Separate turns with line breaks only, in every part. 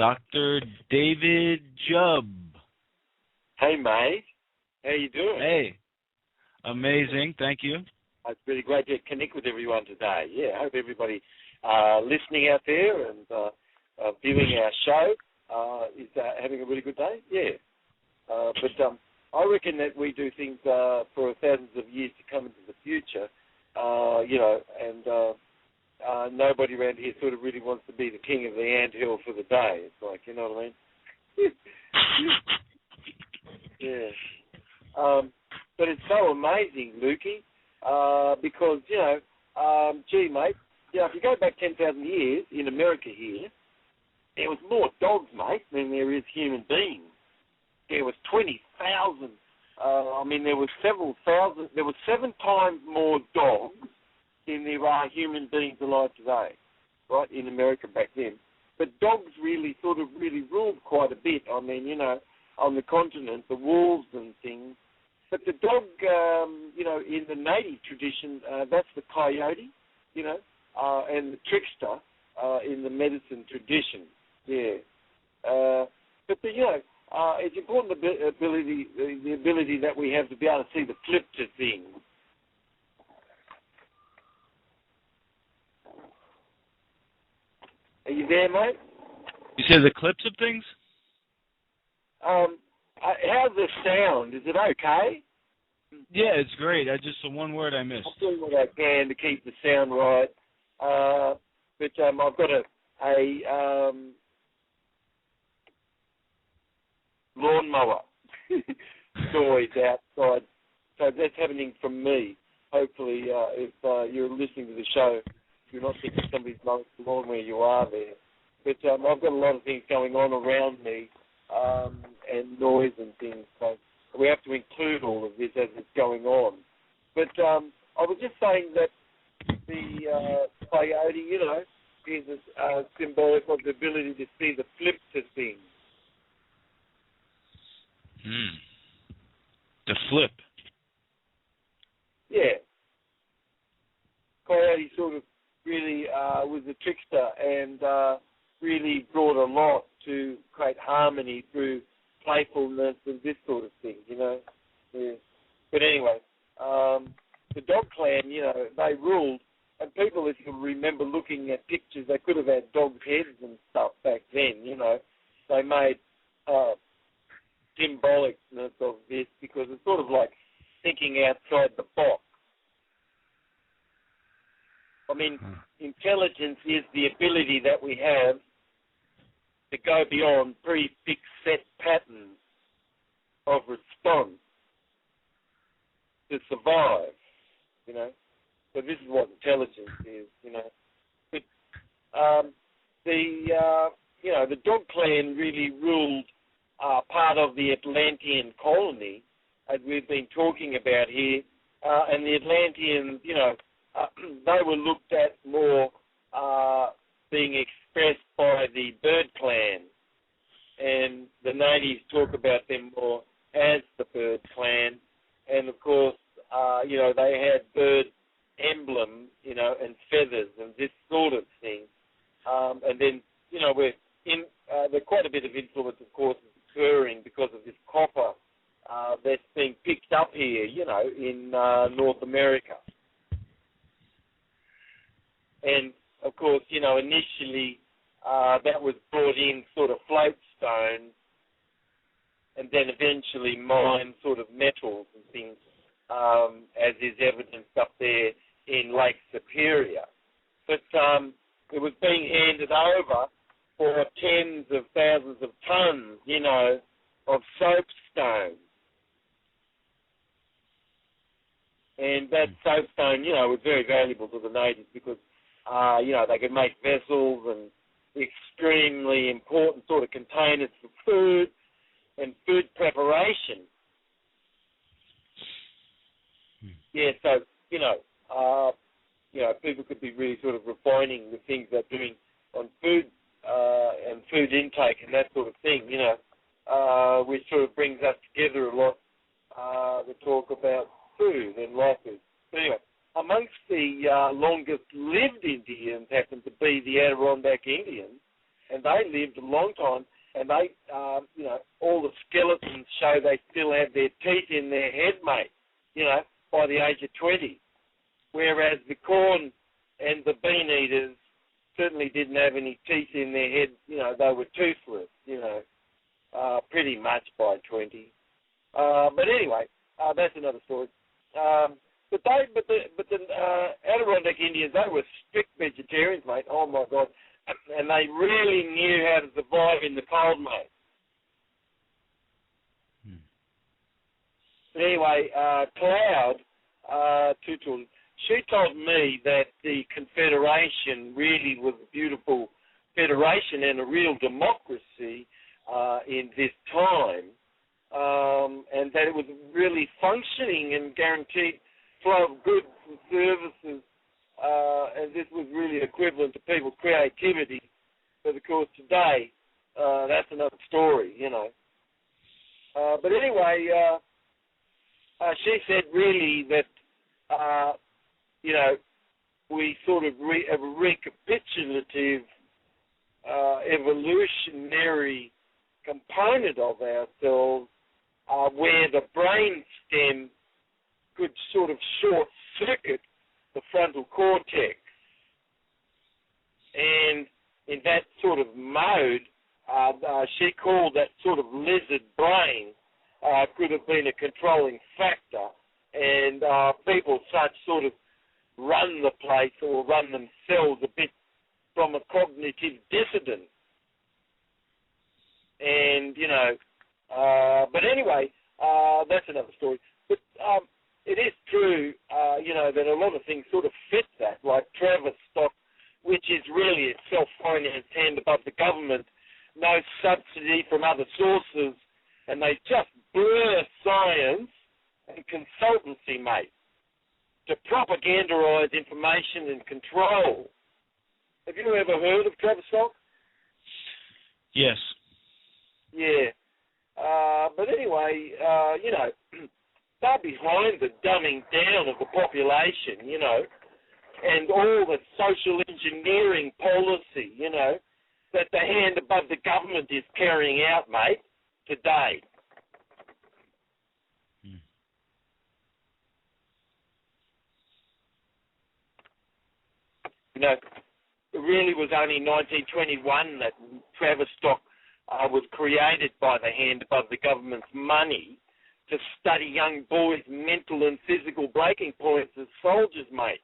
Dr. David Jubb.
Hey, mate. How you doing?
Hey. Amazing. Thank you.
It's really great to connect with everyone today. Yeah, I hope everybody listening out there and viewing our show is having a really good day. Yeah. But I reckon that we do things for thousands of years to come into the future, and nobody around here sort of really wants to be the king of the anthill for the day. It's like, you know what I mean? Yeah. But it's so amazing, Lukey, because, gee, mate, if you go back 10,000 years in America here, there was more dogs, mate, than there is human beings. There was 20,000. There was several thousand. There was 7 times more dogs than there are human beings alive today, right, in America back then. But dogs really ruled quite a bit. On the continent, the wolves and things. But the dog, in the native tradition, that's the coyote, and the trickster in the medicine tradition. Yeah. But it's important the ability that we have to be able to see the flip to things. Are you there, mate?
You said the clips of things?
How's the sound? Is it okay?
Yeah, it's great. The one word I missed.
I'm doing what I can to keep the sound right. But I've got a lawnmower noise outside. So that's happening from me. Hopefully, if you're listening to the show, you're not thinking somebody's mowing the lawn where you are there. But I've got a lot of things going on around me, and noise and things. So we have to include all of this as it's going on. But I was just saying that the coyote, is symbolic of the ability to see the flip to things.
The flip.
Yeah. Coyote sort of really was a trickster and really brought a lot to create harmony through playfulness and this sort of thing, Yeah. But anyway, the dog clan, they ruled, and people, if you remember looking at pictures, they could have had dogs' heads and stuff back then, They made symbolicness of this because it's sort of like thinking outside the box. Intelligence is the ability that we have to go beyond prefixed set patterns of response to survive, So this is what intelligence is, But the dog clan really ruled part of the Atlantean colony, as we've been talking about here, and the Atlanteans, they were looked at more being expressed by the bird clan, and the natives talk about them more as the bird clan, and of course, they had bird emblems, and feathers and this sort of thing, and then, there's quite a bit of influence, of course, is occurring because of this copper that's being picked up here, in North America. And, of course, initially that was brought in sort of float stone and then eventually mined sort of metals and things, as is evidenced up there in Lake Superior. But it was being handed over for tens of thousands of tons, of soapstone. And that soapstone, was very valuable to the natives because, they could make vessels and extremely important sort of containers for food and food preparation. Yeah, so, people could be really sort of refining the things they're doing on food and food intake and that sort of thing, which sort of brings us together a lot to talk about food and life. But anyway, amongst the longest-lived Indians happen to be the Adirondack Indians, and they lived a long time, and they, all the skeletons show they still have their teeth in their head, mate, by the age of 20. Whereas the corn and the bean eaters certainly didn't have any teeth in their head. They were toothless, pretty much by 20. But anyway, that's another story. But the Adirondack Indians, they were strict vegetarians, mate. Oh my God, and they really knew how to survive in the cold, mate. But anyway, Cloud Tutul, she told me that the Confederation really was a beautiful federation and a real democracy in this time, and that it was really functioning and guaranteed flow of goods and services, and this was really equivalent to people's creativity. But of course today, that's another story, But anyway, she said really that, we sort of have a recapitulative evolutionary component of ourselves where the brain stem could sort of short-circuit the frontal cortex. And in that sort of mode, she called that sort of lizard brain could have been a controlling factor, and people such sort of run the place or run themselves a bit from a cognitive dissidence. And, but anyway, that's another story. But it is true, that a lot of things sort of fit that, like Travis stock, which is really a self-financed hand above the government, no subsidy from other sources, and they just blur science and consultancy, mate, to propagandize information and control. Have you ever heard of Travis stock?
Yes.
Yeah. But anyway, they're behind the dumbing down of the population, and all the social engineering policy, that the hand above the government is carrying out, mate, today. It really was only 1921 that Travis stock was created by the hand above the government's money to study young boys' mental and physical breaking points as soldiers, mate.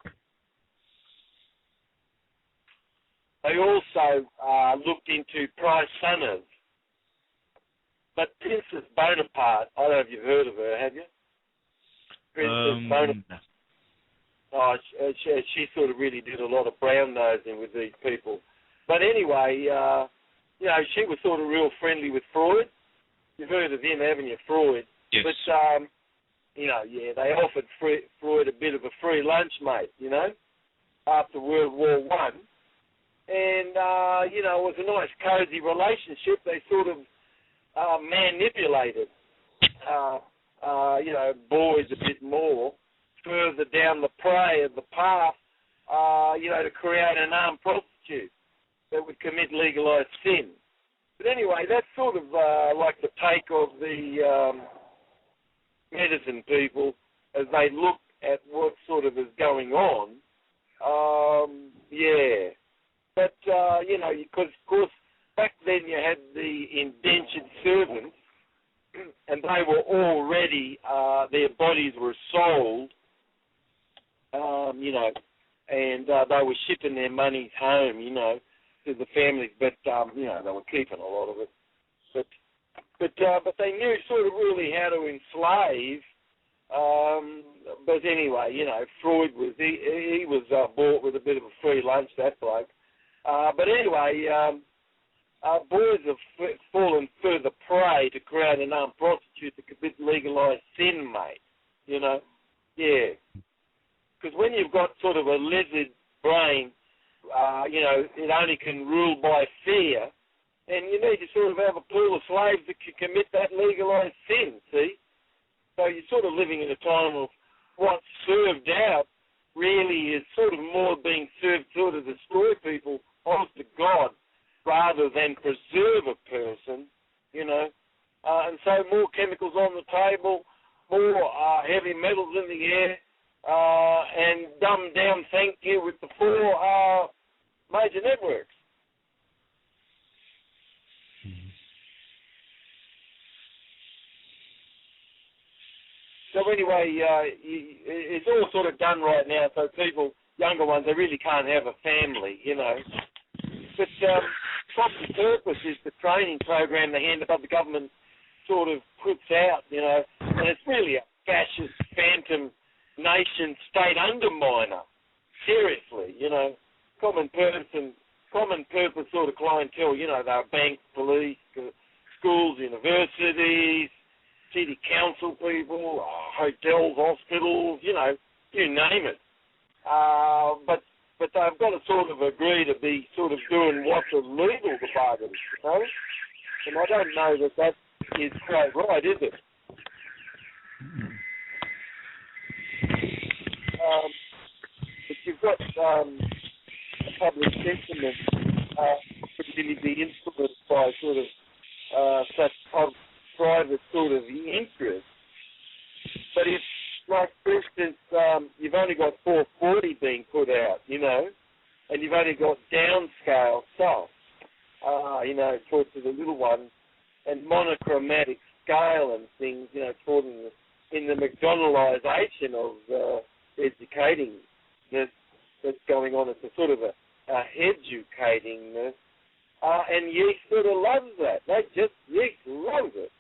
They also looked into prize centers. But Princess Bonaparte, I don't know if you've heard of her, have you? Princess Bonaparte. Oh, she sort of really did a lot of brown nosing with these people. But anyway, she was sort of real friendly with Freud. You've heard of him, haven't you, Freud?
Yes.
But, they offered Freud a bit of a free lunch, mate, after World War I. And, it was a nice, cozy relationship. They sort of manipulated, boys a bit more further down the prey of the path, to create an armed prostitute that would commit legalized sin. But anyway, that's sort of like the take of the medicine people as they look at what sort of is going on. But, because, of course, back then you had the indentured servants, and they were already, their bodies were sold, and they were shipping their monies home, to the families, but, they were keeping a lot of it. But they knew sort of really how to enslave. But anyway, Freud was, he was bought with a bit of a free lunch, that bloke. But anyway, boys have fallen further prey to create an armed prostitute that could commit legalized sin, mate. Yeah. Because when you've got sort of a lizard brain, it only can rule by fear, and you need to sort of have a pool of slaves that can commit that legalized sin, see? So you're sort of living in a time of what's served out really is sort of more being served sort of destroy people, honest to God, rather than preserve a person, you know. And so more chemicals on the table, more heavy metals in the air, and dumbed down thank you with the 4 major networks. So anyway, it's all sort of done right now, so people, younger ones, they really can't have a family, you know. But proper purpose is the training program the hand above the government sort of puts out, you know, and it's really a fascist, phantom, nation-state underminer. Seriously, you know, common purpose sort of clientele, you know, they're banks, police, schools, universities, city council people, hotels, hospitals, you know, you name it. But they've got to sort of agree to be sort of doing what's illegal to bargain, you know? And I don't know that is quite right, is it? But you've got public sentiment could really be influenced by sort of such private sort of interest. But if, like, for instance, you've only got 440 being put out, you know, and you've only got downscale stuff, you know, taught to the little ones, and monochromatic scale and things, you know, taught in the McDonaldization of educating that's going on. It's a sort of a educatingness, and Yeast sort of loves that. Yeast loves it,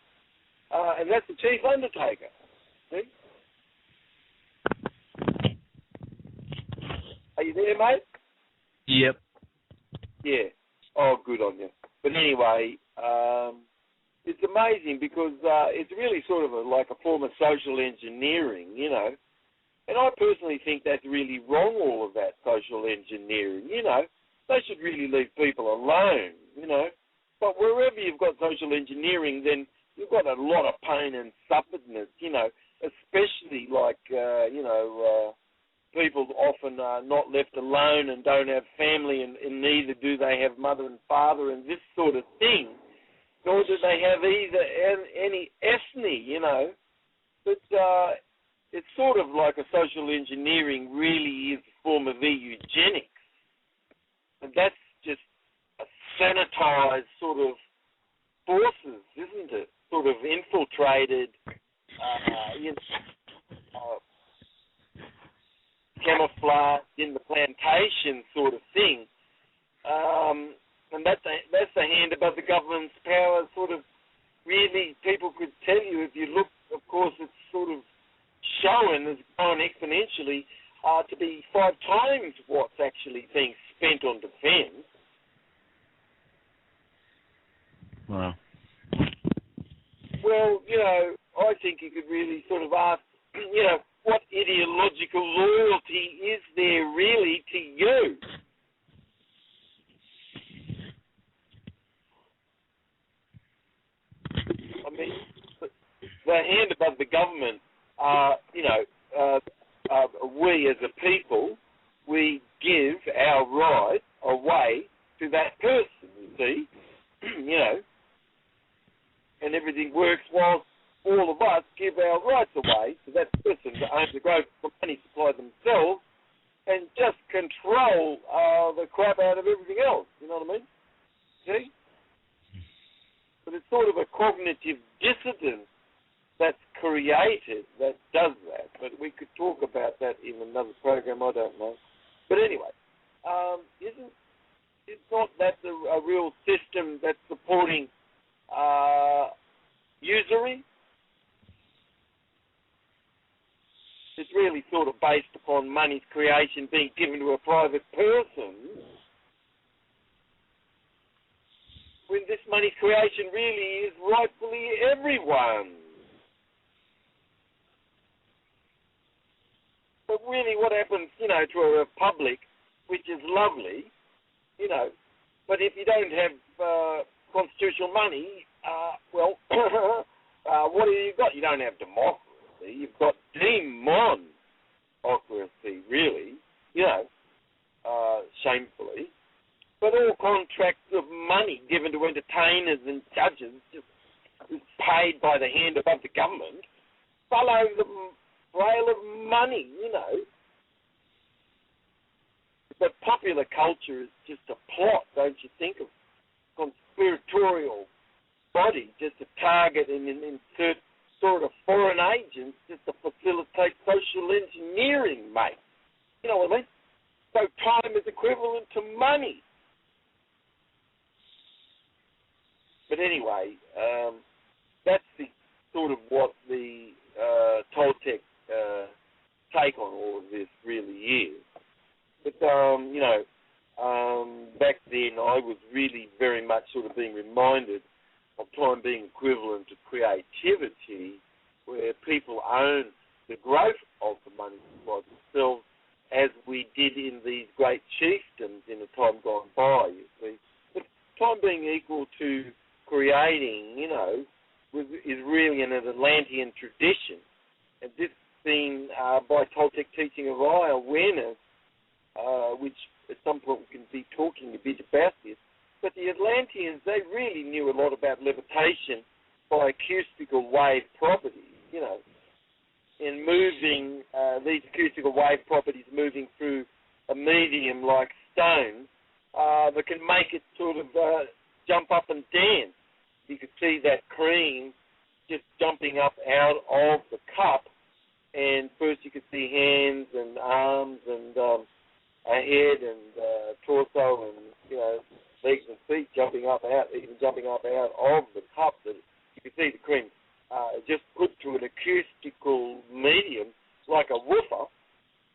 and that's the chief undertaker. See? Are you there, mate?
Yep.
Yeah. Oh, good on you. But anyway, it's amazing because it's really sort of like a form of social engineering, you know. And I personally think that's really wrong, all of that social engineering, you know. They should really leave people alone, you know. But wherever you've got social engineering, then you've got a lot of pain and sufferedness, you know, especially like, you know, people often are not left alone and don't have family, and neither do they have mother and father and this sort of thing, nor do they have any ethne, you know. But it's sort of like a social engineering really is a form of eugenics. And that's just a sanitized sort of forces, isn't it? Sort of infiltrated, you know, camouflage in the plantation sort of thing. And that's the hand above the government's power, sort of really people could tell you if you look, of course, it's sort of shown as going exponentially to be 5 times what's actually being spent on defence.
Wow.
Well, you know, I think you could really sort of ask, you know, what ideological loyalty is there really to you? I mean, the hand above the government, you know, we as a people, we give our right away to that person, you see, you know, and everything works while all of us give our rights away to that person to own the growth of money supply themselves and just control the crap out of everything else, you know what I mean? See? But it's sort of a cognitive dissonance that's created that does that. But we could talk about that in another program, I don't know. But anyway, it's not that a real system that's supporting usury? It's really sort of based upon money's creation being given to a private person, when this money's creation really is rightfully everyone's. But really what happens, you know, to a republic, which is lovely, you know, but if you don't have constitutional money, well, what have you got? You don't have democracy. You've got democracy, really, you know, shamefully. but all contracts of money given to entertainers and judges, just paid by the hand above the government, follow the trail of money, you know. But popular culture is just a plot, don't you think, of conspiratorial body just to target and insert sort of foreign agents just to facilitate social engineering, mate. You know what I mean? So time is equivalent to money. But anyway, that's the sort of what the Toltec take on all of this really is. But, you know, back then I was really very much sort of being reminded of time being equivalent to creativity, where people own the growth of the money supply themselves, as we did in these great chiefdoms in a time gone by, you see. But time being equal to creating, you know, is really an Atlantean tradition. And this seen by Toltec teaching of eye awareness, which at some point we can be talking a bit about this. But the Atlanteans, they really knew a lot about levitation by acoustical wave properties, you know, in moving these acoustical wave properties moving through a medium like stone that can make it sort of jump up and dance. You could see that cream just jumping up out of the cup, and first you could see hands and arms and a head and torso and, you know, legs and feet jumping up out of the cup. That you could see the cream just put to an acoustical medium like a woofer.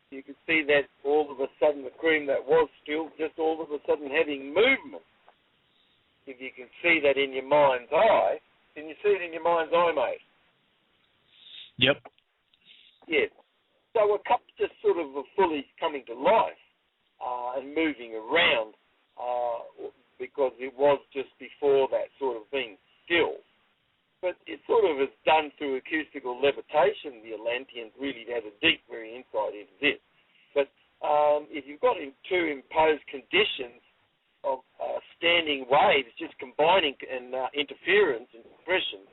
You could see that all of a sudden the cream that was still just all of a sudden having movement. If you can see that in your mind's eye, can you see it in your mind's eye, mate?
Yep.
Yes. So a cup just sort of fully coming to life and moving around because it was just before that sort of being still. But it sort of is done through acoustical levitation. The Atlanteans really had a deep, very insight into this. But if you've got two imposed conditions of standing waves just combining and interference and compression,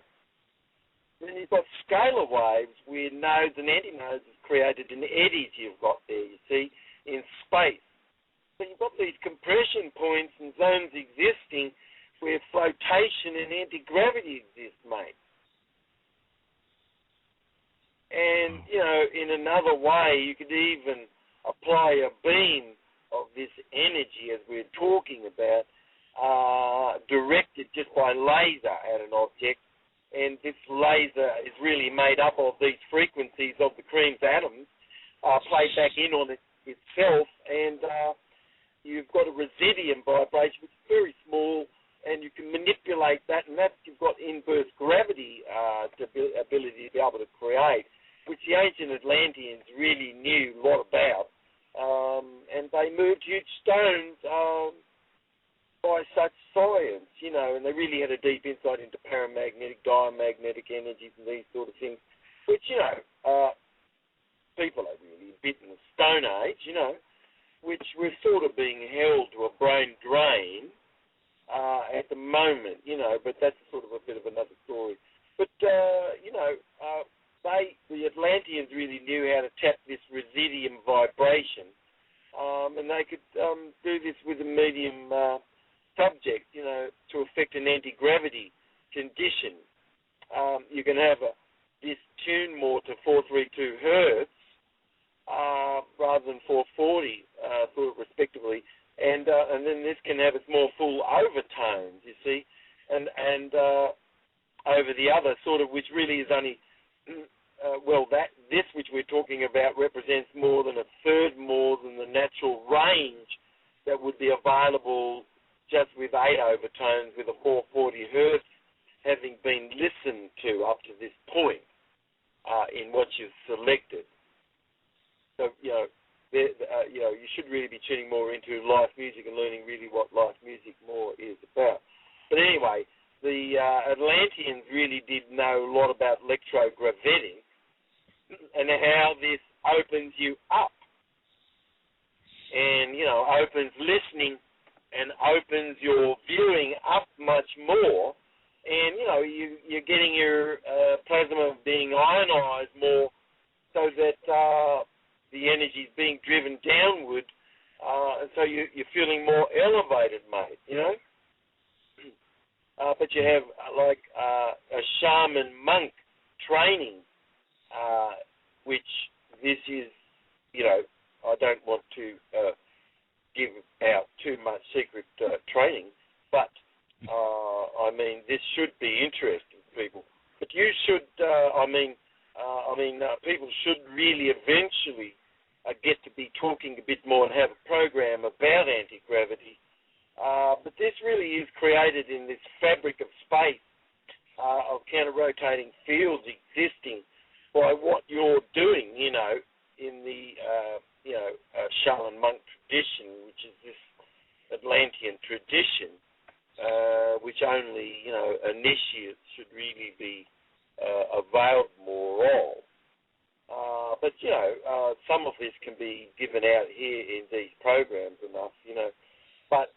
then you've got scalar waves where nodes and antinodes have created an eddies you've got there, you see, in space. So you've got these compression points and zones existing where flotation and anti-gravity exist, mate. And, you know, in another way, you could even apply a beam of this energy, as we're talking about, directed just by laser at an object. And this laser is really made up of these frequencies of the cream's atoms played back in on itself, and you've got a residuum vibration, which is very small, and you can manipulate that, and that you've got inverse gravity ability to be able to create, which the ancient Atlanteans really knew a lot about. And they moved huge stones by such science, you know, and they really had a deep insight into paramagnetic, diamagnetic energies and these sort of things, which, you know, people are really a bit in the Stone Age, you know, which we're sort of being held to a brain drain at the moment, you know, but that's sort of a bit of another story. But, you know, the Atlanteans really knew how to tap this residuum vibration, and they could do this with a medium subject, you know, to affect an anti-gravity condition. You can have this tune more to 432 hertz rather than 440, sort of respectively, and then this can have its more full overtones, you see, and over the other sort of, which really is only, this which we're talking about represents more than a third more than the natural range that would be available just with 8 overtones with a 440 hertz having been listened to up to this point in what you've selected. So, you know, you should really be tuning more into live music and learning really what live music more is about. But anyway, the Atlanteans really did know a lot about electrogravity and how this opens you up and, you know, opens listening and opens your viewing up much more, and you're getting your plasma being ionized more, so that the energy is being driven downward, and so you're feeling more elevated, mate. But you have like a shaman monk training, which this is, I don't want to give out too much secret training, but this should be interesting to people. But you should, people should really eventually get to be talking a bit more and have a program about anti-gravity. But this really is created in this fabric of space of counter-rotating fields existing by what you're doing, in the shaman monk tradition, which is this Atlantean tradition, which only, initiates should really be availed more of. But, some of this can be given out here in these programs enough, But,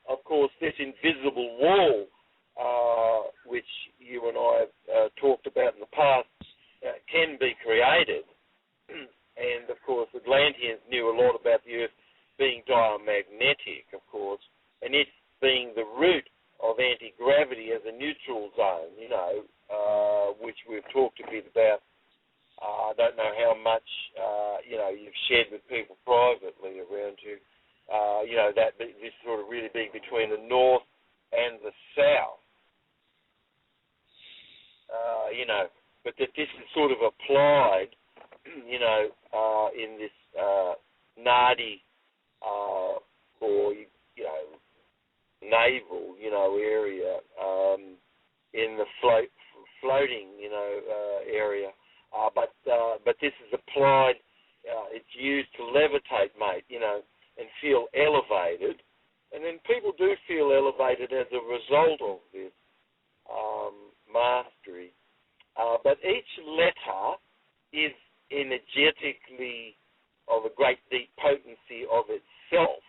of course, this invisible wall, which you and I have talked about in the past, can be created. And, of course, Atlanteans knew a lot about the Earth being diamagnetic, of course, and it being the root of anti-gravity as a neutral zone, which we've talked a bit about. I don't know how much, you've shared with people privately around you, that this sort of really being between the north and the south, but that this is sort of applied, in this Nadi or, naval, area, in the floating, area. But this is applied, it's used to levitate, mate, and feel elevated. And then people do feel elevated as a result of this mastery. But each letter is energetically of a great deep potency of itself.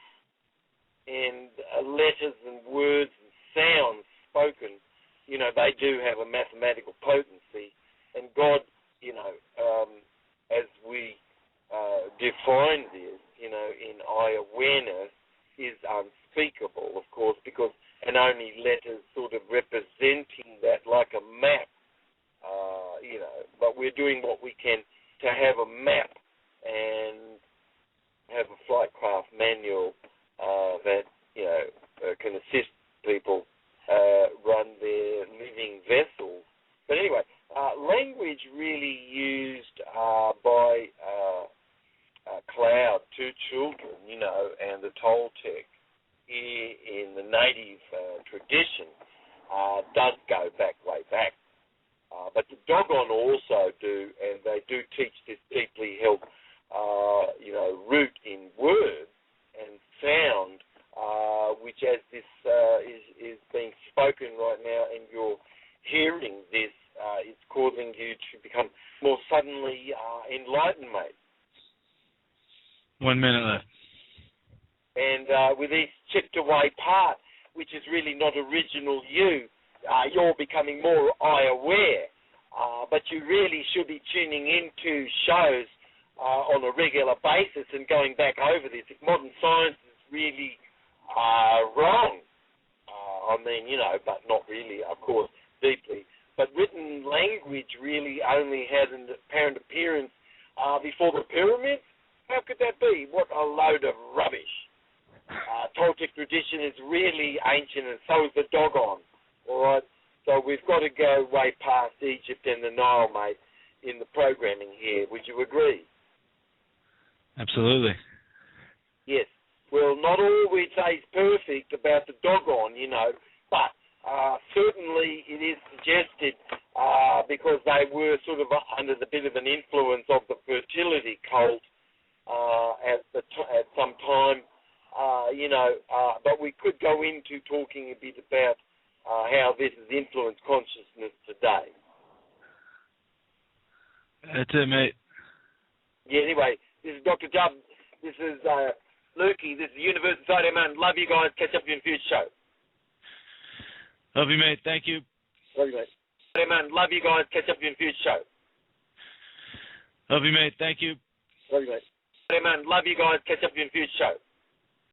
And letters and words and sounds spoken, they do have a mathematical potency. And God, as we define this, in eye awareness, is unspeakable, of course, because, and only letters sort of representing that like a map, but we're doing what we can to have a map and have a flight craft manual that, can assist people run their living vessels. But anyway, language really used by Cloud, two children, and the Toltec here in the native tradition does go way back. But the Dogon also do, and they do teach this deeply held, root in words and sound, which as this is being spoken right now, and you're hearing this, it's causing you to become more suddenly enlightened, mate.
1 minute left.
And with each chipped away part, which is really not original you're becoming more eye-aware. But you really should be tuning into shows on a regular basis and going back over this. If modern science is really wrong, but not really, of course, deeply. But written language really only has an apparent appearance before the pyramids. How could that be? What a load of rubbish. Toltec tradition is really ancient, and so is the Dogon. All right? So we've got to go way past Egypt and the Nile, mate, in the programming here. Would you agree?
Absolutely.
Yes. Well, not all we say is perfect about the Dogon, but certainly it is suggested because they were sort of under the bit of an influence of the fertility cult at some time, but we could go into talking a bit about how this has influenced consciousness today.
That's it, mate.
Yeah, anyway, this is Dr. Dub. This is Lukey, this is the Universe Society, man. Love you guys. Catch up with you in future show.
Love you, mate. Thank you.
Love you, mate. Hey, man. Love you guys. Catch up with you in future show.
Love you, mate. Thank you.
Love you, mate. Hey, man. Love you guys. Catch up with you in future show.